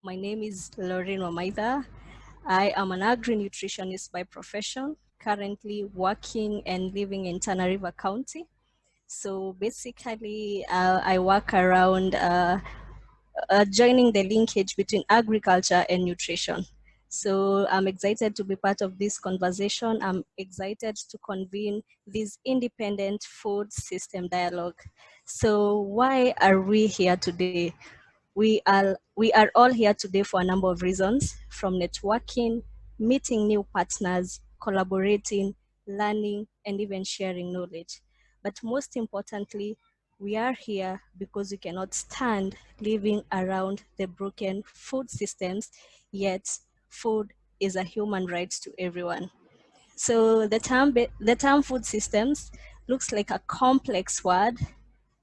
My name is Laureen Wamaitha. I am an agri-nutritionist by profession, currently working and living in Tana River County. So basically, I work around joining the linkage between agriculture and nutrition. So I'm excited to be part of this conversation. I'm excited to convene this independent food system dialogue. So why are we here today? We are all here today for a number of reasons, from networking, meeting new partners, collaborating, learning, and even sharing knowledge. But most importantly, we are here because we cannot stand living around the broken food systems, yet food is a human right to everyone. So the term food systems looks like a complex word,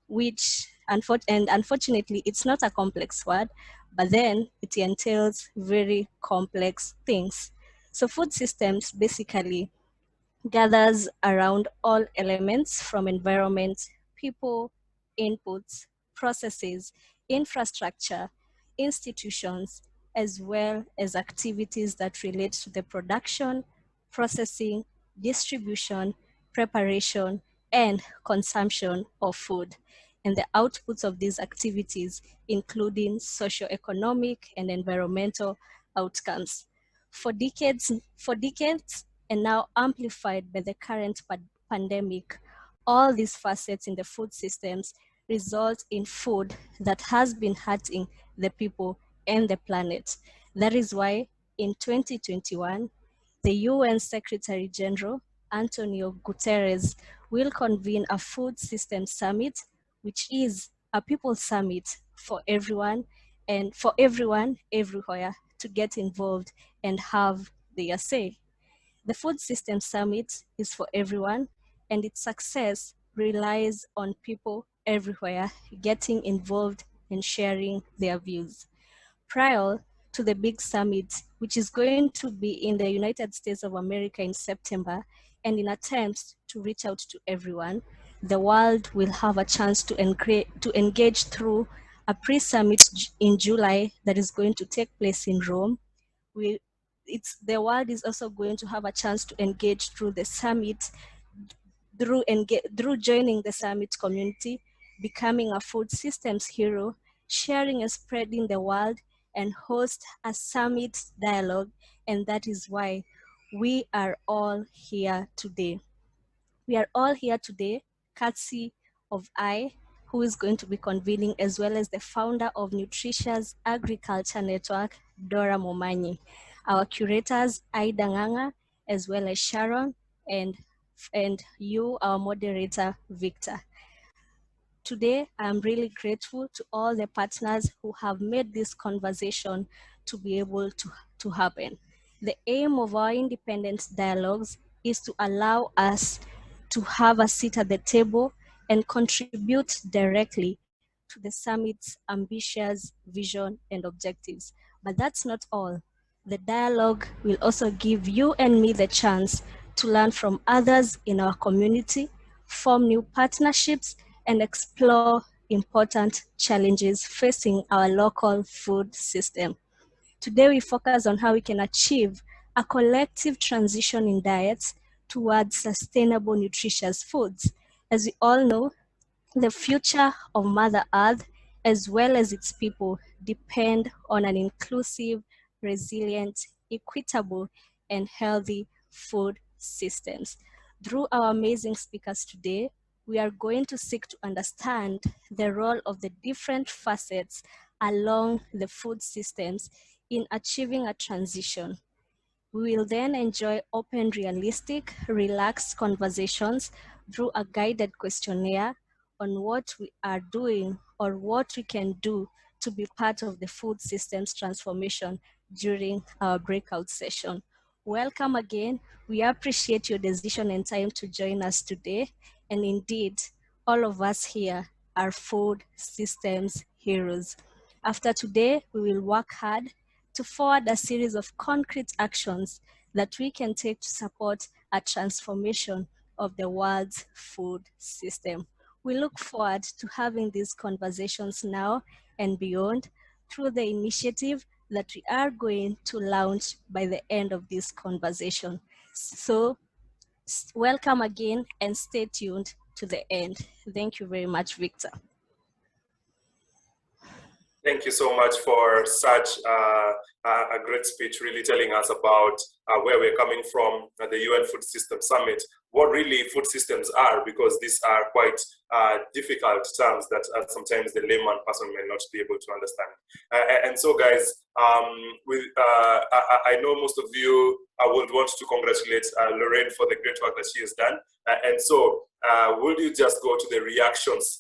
which unfortunately it's not a complex word, but then it entails very complex things. So food systems basically gathers around all elements from environment, people, inputs, processes, infrastructure, institutions, as well as activities that relate to the production, processing, distribution, preparation, and consumption of food, and the outputs of these activities, including socio-economic and environmental outcomes. For decades, and now amplified by the current pandemic, all these facets in the food systems result in food that has been hurting the people and the planet. That is why in 2021, the UN Secretary General, Antonio Guterres, will convene a food system summit, which is a people summit for everyone and for everyone everywhere to get involved and have their say. The Food System Summit is for everyone, and its success relies on people everywhere getting involved and sharing their views. Prior to the big summit, which is going to be in the United States of America in September, and in attempts to reach out to everyone, the world will have a chance to engage through a pre-summit in July that is going to take place in Rome. we the world is also going to have a chance to engage through the summit, through joining the summit community, becoming a food systems hero, sharing and spreading the word, and host a summit dialogue. And that is why we are all here today. We are all here today, courtesy of who is going to be convening, as well as the founder of Nutritious Agriculture Network, Dora Momanyi, our curators, Ida Nganga, as well as Sharon, and, and you, our moderator, Victor. Today, I'm really grateful to all the partners who have made this conversation to be able to happen. The aim of our independent dialogues is to allow us to have a seat at the table and contribute directly to the summit's ambitious vision and objectives. But that's not all. The dialogue will also give you and me the chance to learn from others in our community, form new partnerships, and explore important challenges facing our local food system. Today, we focus on how we can achieve a collective transition in diets towards sustainable, nutritious foods. As we all know, the future of Mother Earth, as well as its people, depend on an inclusive, resilient, equitable, and healthy food systems. Through our amazing speakers today, we are going to seek to understand the role of the different facets along the food systems in achieving a transition. We will then enjoy open, realistic, relaxed conversations through a guided questionnaire on what we are doing or what we can do to be part of the food systems transformation during our breakout session. Welcome again. We appreciate your decision and time to join us today. And indeed, all of us here are food systems heroes. After today, we will work hard to forward a series of concrete actions that we can take to support a transformation of the world's food system. We look forward to having these conversations now and beyond through the initiative that we are going to launch by the end of this conversation. So welcome again and stay tuned to the end. Thank you very much, Victor. Thank you so much for such a great speech, really telling us about where we're coming from at the UN Food System Summit, what really food systems are, because these are quite difficult terms that sometimes the layman person may not be able to understand. And so, guys, I know most of you would want to congratulate Laureen for the great work that she has done. And so, will you just go to the reactions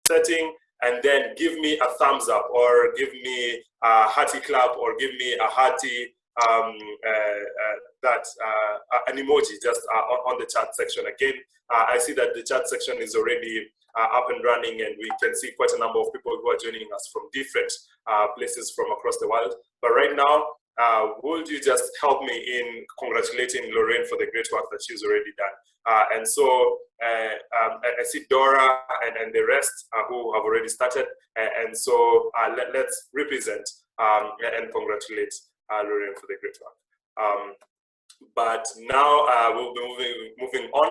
setting, and then give me a thumbs up, or give me a hearty clap, or give me a hearty an emoji just on the chat section. Again, I see that the chat section is already up and running, and we can see quite a number of people who are joining us from different places from across the world. But right now, would you just help me in congratulating Laureen for the great work that she's already done? And so I see Dora and the rest who have already started. And so let's represent and congratulate Laureen for the great work. But now we'll be moving on.